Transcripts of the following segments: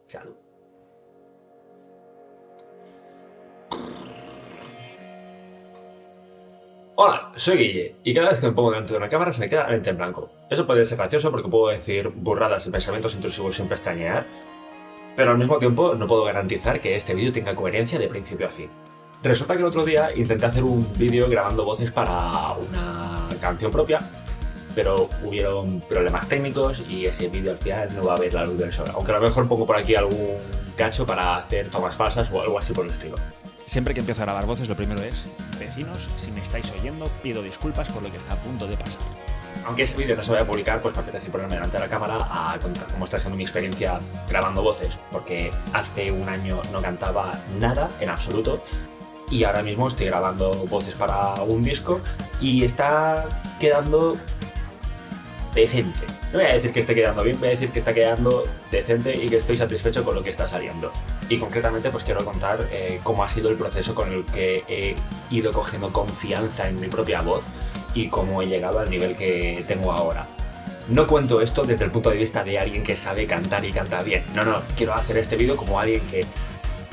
Salud. Hola, soy Guille, y cada vez que me pongo delante de una cámara se me queda la mente en blanco. Eso puede ser gracioso porque puedo decir burradas y pensamientos intrusivos sin pestañear, pero al mismo tiempo no puedo garantizar que este vídeo tenga coherencia de principio a fin. Resulta que el otro día intenté hacer un vídeo grabando voces para una canción propia, pero hubieron problemas técnicos y ese vídeo al final no va a ver la luz del sol. Aunque a lo mejor pongo por aquí algún cacho para hacer tomas falsas o algo así por el estilo. Siempre que empiezo a grabar voces, lo primero es: vecinos, si me estáis oyendo, pido disculpas por lo que está a punto de pasar. Aunque ese vídeo no se vaya a publicar, pues me apetece ponerme delante de la cámara a contar cómo está siendo mi experiencia grabando voces, porque hace un año no cantaba nada, en absoluto, y ahora mismo estoy grabando voces para un disco y está quedando decente. No voy a decir que esté quedando bien, voy a decir que está quedando decente y que estoy satisfecho con lo que está saliendo. Y concretamente pues quiero contar cómo ha sido el proceso con el que he ido cogiendo confianza en mi propia voz y cómo he llegado al nivel que tengo ahora. No cuento esto desde el punto de vista de alguien que sabe cantar y canta bien. No, quiero hacer este vídeo como alguien que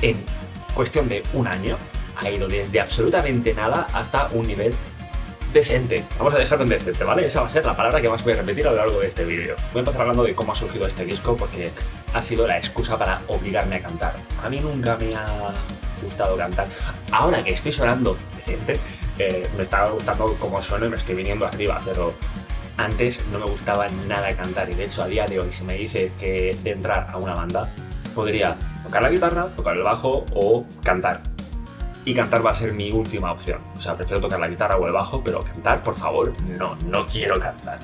en cuestión de un año ha ido desde absolutamente nada hasta un nivel decente. Vamos a dejarlo en decente, ¿vale? Esa va a ser la palabra que más voy a repetir a lo largo de este vídeo. Voy a empezar hablando de cómo ha surgido este disco porque ha sido la excusa para obligarme a cantar. A mí nunca me ha gustado cantar. Ahora que estoy sonando decente, me está gustando cómo sueno y me estoy viniendo arriba, pero antes no me gustaba nada cantar y de hecho a día de hoy si me dice que de entrar a una banda podría tocar la guitarra, tocar el bajo o cantar. Y cantar va a ser mi última opción. O sea, prefiero tocar la guitarra o el bajo, pero cantar, por favor, no quiero cantar.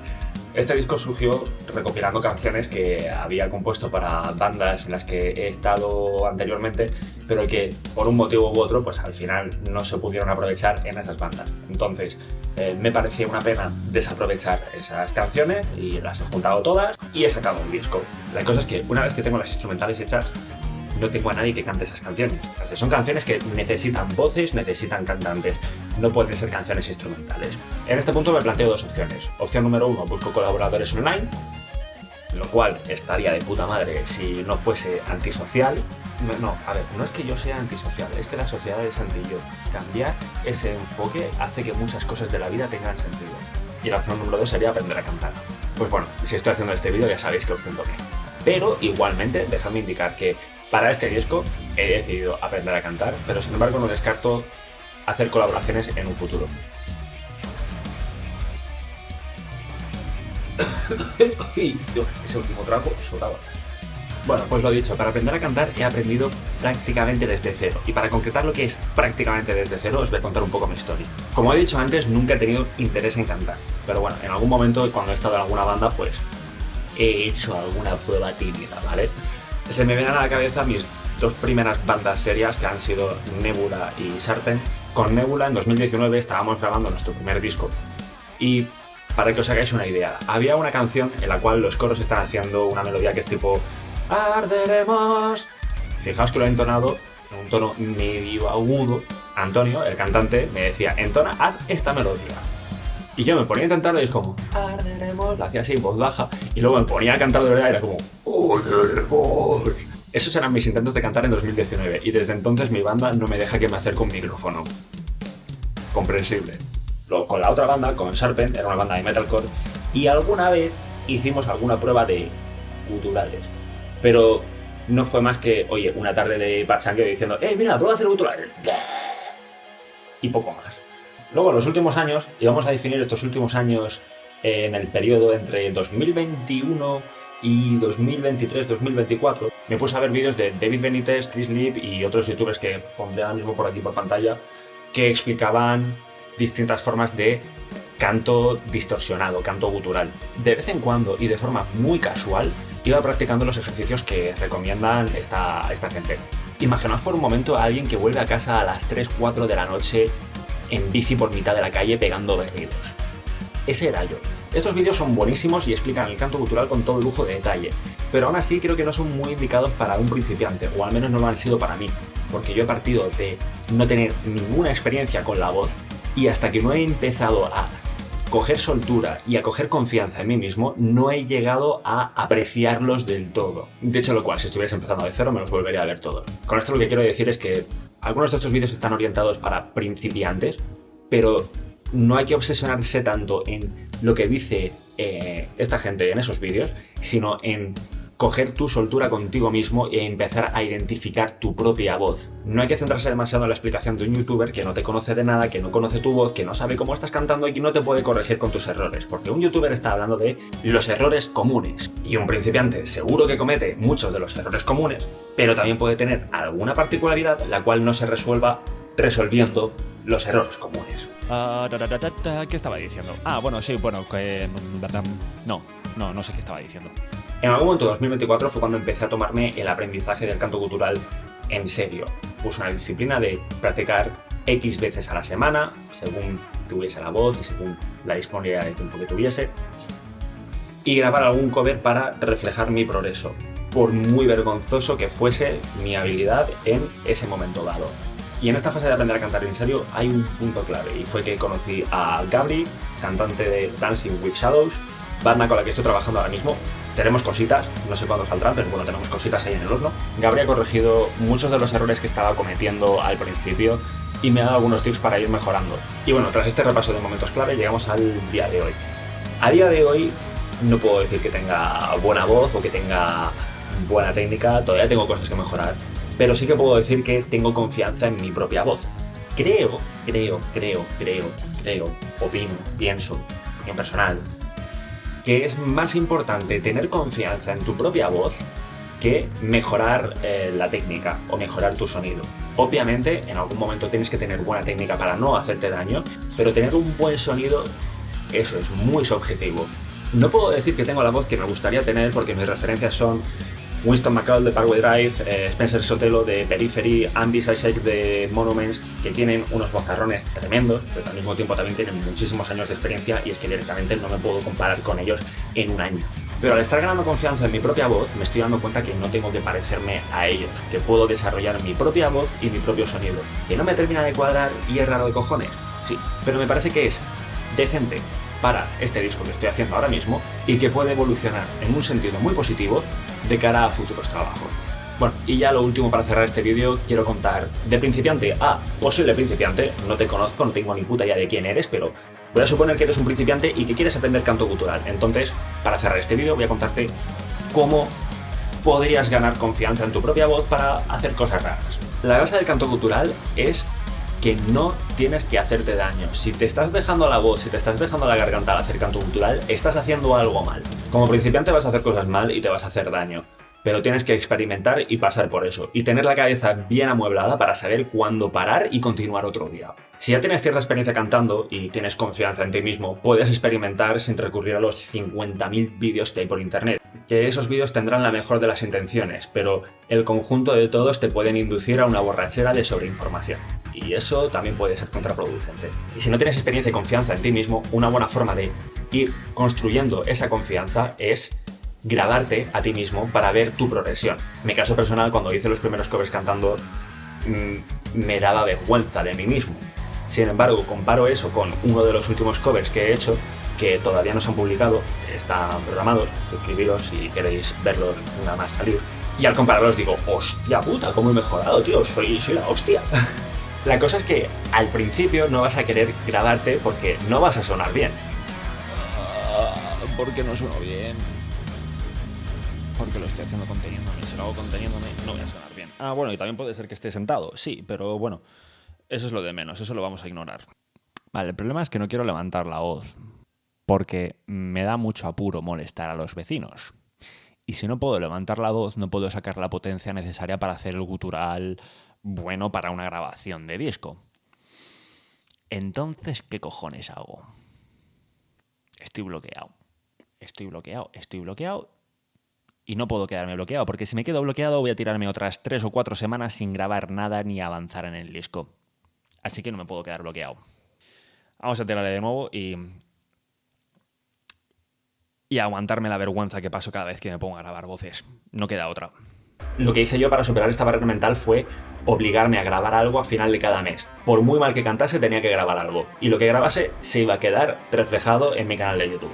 Este disco surgió recopilando canciones que había compuesto para bandas en las que he estado anteriormente, pero que por un motivo u otro, pues al final no se pudieron aprovechar en esas bandas. Entonces, me parecía una pena desaprovechar esas canciones y las he juntado todas y he sacado un disco. La cosa es que una vez que tengo las instrumentales hechas, no tengo a nadie que cante esas canciones. O sea, son canciones que necesitan voces, necesitan cantantes. No pueden ser canciones instrumentales. En este punto me planteo dos opciones. Opción número uno, busco colaboradores online, lo cual estaría de puta madre si no fuese antisocial. No es que yo sea antisocial, es que la sociedad es anti-yo. Cambiar ese enfoque hace que muchas cosas de la vida tengan sentido. Y la opción número dos sería aprender a cantar. Pues bueno, si estoy haciendo este vídeo ya sabéis qué opción tomé. Pero igualmente, dejadme indicar que para este disco he decidido aprender a cantar, pero sin embargo no descarto hacer colaboraciones en un futuro. Ese último trago sobraba. Bueno, pues lo dicho, para aprender a cantar he aprendido prácticamente desde cero. Y para concretar lo que es prácticamente desde cero, os voy a contar un poco mi historia. Como he dicho antes, nunca he tenido interés en cantar. Pero bueno, en algún momento, cuando he estado en alguna banda, pues he hecho alguna prueba tímida, ¿vale? Se me vienen a la cabeza mis dos primeras bandas serias que han sido Nebula y Sarpen. Con Nebula en 2019 estábamos grabando nuestro primer disco y para que os hagáis una idea, había una canción en la cual los coros están haciendo una melodía que es tipo arderemos. Fijaos que lo he entonado en un tono medio agudo. Antonio, el cantante, me decía, entona, haz esta melodía. Y yo me ponía a intentarlo y es como arderemos, lo hacía así en voz baja y luego me ponía a cantar de verdad y era como arderemos. Esos eran mis intentos de cantar en 2019 y desde entonces mi banda no me deja que me acerque un micrófono. Comprensible. Luego con la otra banda, con Sarpen, era una banda de metalcore y alguna vez hicimos alguna prueba de guturales. Pero no fue más que, oye, una tarde de pachangueo diciendo mira, prueba a hacer guturales. Y poco más. Luego, en los últimos años, y vamos a definir estos últimos años en el periodo entre 2021 y 2023-2024, me puse a ver vídeos de David Benítez, Chris Lip y otros youtubers que pondré ahora mismo por aquí por pantalla, que explicaban distintas formas de canto distorsionado, canto gutural. De vez en cuando y de forma muy casual, iba practicando los ejercicios que recomiendan esta gente. Imaginaos por un momento a alguien que vuelve a casa a las 3-4 de la noche en bici por mitad de la calle pegando berridos. Ese era yo. Estos vídeos son buenísimos y explican el canto gutural con todo lujo de detalle, pero aún así creo que no son muy indicados para un principiante, o al menos no lo han sido para mí, porque yo he partido de no tener ninguna experiencia con la voz y hasta que no he empezado a coger soltura y a coger confianza en mí mismo, no he llegado a apreciarlos del todo. De hecho, lo cual, si estuviese empezando de cero, me los volvería a ver todos. Con esto lo que quiero decir es que algunos de estos vídeos están orientados para principiantes, pero no hay que obsesionarse tanto en lo que dice esta gente en esos vídeos, sino en coger tu soltura contigo mismo e empezar a identificar tu propia voz. No hay que centrarse demasiado en la explicación de un youtuber que no te conoce de nada, que no conoce tu voz, que no sabe cómo estás cantando y que no te puede corregir con tus errores, porque un youtuber está hablando de los errores comunes. Y un principiante seguro que comete muchos de los errores comunes, pero también puede tener alguna particularidad la cual no se resuelva resolviendo los errores comunes. ¿Qué estaba diciendo? Bueno, sí, bueno, que... No sé qué estaba diciendo. En algún momento de 2024 fue cuando empecé a tomarme el aprendizaje del canto gutural en serio. Puse una disciplina de practicar X veces a la semana, según tuviese la voz y según la disponibilidad de tiempo que tuviese, y grabar algún cover para reflejar mi progreso, por muy vergonzoso que fuese mi habilidad en ese momento dado. Y en esta fase de aprender a cantar en serio hay un punto clave, y fue que conocí a Gabri, cantante de Dancing with Shadows, banda con la que estoy trabajando ahora mismo. Tenemos cositas, no sé cuándo saldrán, pero bueno, tenemos cositas ahí en el horno. Gabri ha corregido muchos de los errores que estaba cometiendo al principio y me ha dado algunos tips para ir mejorando. Y bueno, tras este repaso de momentos clave, llegamos al día de hoy. A día de hoy no puedo decir que tenga buena voz o que tenga buena técnica, todavía tengo cosas que mejorar, pero sí que puedo decir que tengo confianza en mi propia voz. Creo, opino, pienso, opinión personal, que es más importante tener confianza en tu propia voz que mejorar la técnica o mejorar tu sonido. Obviamente, en algún momento tienes que tener buena técnica para no hacerte daño, pero tener un buen sonido, eso es muy subjetivo. No puedo decir que tengo la voz que me gustaría tener porque mis referencias son Winston McCall de Parkway Drive, Spencer Sotelo de Periphery, Andy Sisek de Monuments, que tienen unos vozarrones tremendos, pero al mismo tiempo también tienen muchísimos años de experiencia y es que directamente no me puedo comparar con ellos en un año. Pero al estar ganando confianza en mi propia voz, me estoy dando cuenta que no tengo que parecerme a ellos, que puedo desarrollar mi propia voz y mi propio sonido. ¿Que no me termina de cuadrar y es raro de cojones? Sí, pero me parece que es decente para este disco que estoy haciendo ahora mismo y que puede evolucionar en un sentido muy positivo de cara a futuros trabajos. Bueno, y ya lo último para cerrar este vídeo, quiero contar de principiante a posible principiante. No te conozco, no tengo ni puta idea de quién eres, pero voy a suponer que eres un principiante y que quieres aprender canto gutural. Entonces, para cerrar este vídeo voy a contarte cómo podrías ganar confianza en tu propia voz para hacer cosas raras. La gracia del canto gutural es que no tienes que hacerte daño. Si te estás dejando la voz, si te estás dejando la garganta al hacer canto gutural, estás haciendo algo mal. Como principiante vas a hacer cosas mal y te vas a hacer daño, pero tienes que experimentar y pasar por eso, y tener la cabeza bien amueblada para saber cuándo parar y continuar otro día. Si ya tienes cierta experiencia cantando y tienes confianza en ti mismo, puedes experimentar sin recurrir a los 50.000 vídeos que hay por internet. Que esos vídeos tendrán la mejor de las intenciones, pero el conjunto de todos te pueden inducir a una borrachera de sobreinformación. Y eso también puede ser contraproducente. Y si no tienes experiencia y confianza en ti mismo, una buena forma de ir construyendo esa confianza es grabarte a ti mismo para ver tu progresión. En mi caso personal, cuando hice los primeros covers cantando, me daba vergüenza de mí mismo. Sin embargo, comparo eso con uno de los últimos covers que he hecho, que todavía no se han publicado, están programados, suscribiros si queréis verlos nada más salir. Y al compararlos digo, hostia puta, cómo he mejorado, tío, soy la hostia. La cosa es que al principio no vas a querer grabarte porque no vas a sonar bien. ¿Por qué no sueno bien? Porque lo estoy haciendo conteniéndome. Si lo hago conteniéndome, no voy a sonar bien. Bueno, y también puede ser que esté sentado, sí, pero bueno, eso es lo de menos, eso lo vamos a ignorar. Vale, el problema es que no quiero levantar la voz, porque me da mucho apuro molestar a los vecinos. Y si no puedo levantar la voz, no puedo sacar la potencia necesaria para hacer el gutural bueno para una grabación de disco. Entonces, ¿qué cojones hago? Estoy bloqueado. Y no puedo quedarme bloqueado, porque si me quedo bloqueado voy a tirarme otras 3 o 4 semanas sin grabar nada ni avanzar en el disco. Así que no me puedo quedar bloqueado. Vamos a tirarle de nuevo y aguantarme la vergüenza que paso cada vez que me pongo a grabar voces. No queda otra. Lo que hice yo para superar esta barrera mental fue obligarme a grabar algo a final de cada mes. Por muy mal que cantase, tenía que grabar algo. Y lo que grabase se iba a quedar reflejado en mi canal de YouTube.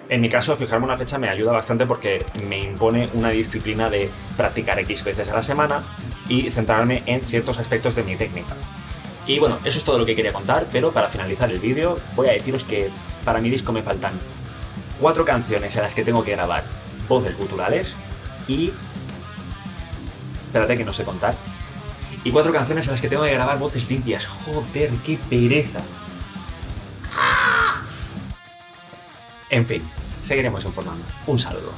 En mi caso, fijarme una fecha me ayuda bastante porque me impone una disciplina de practicar X veces a la semana y centrarme en ciertos aspectos de mi técnica. Y bueno, eso es todo lo que quería contar, pero para finalizar el vídeo voy a deciros que para mi disco me faltan 4 canciones en las que tengo que grabar voces guturales y... espérate que no sé contar. Y 4 canciones en las que tengo que grabar voces limpias. Joder, qué pereza. En fin, seguiremos informando. Un saludo.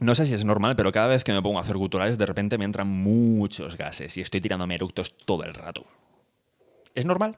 No sé si es normal, pero cada vez que me pongo a hacer guturales, de repente me entran muchos gases y estoy tirándome eructos todo el rato. ¿Es normal?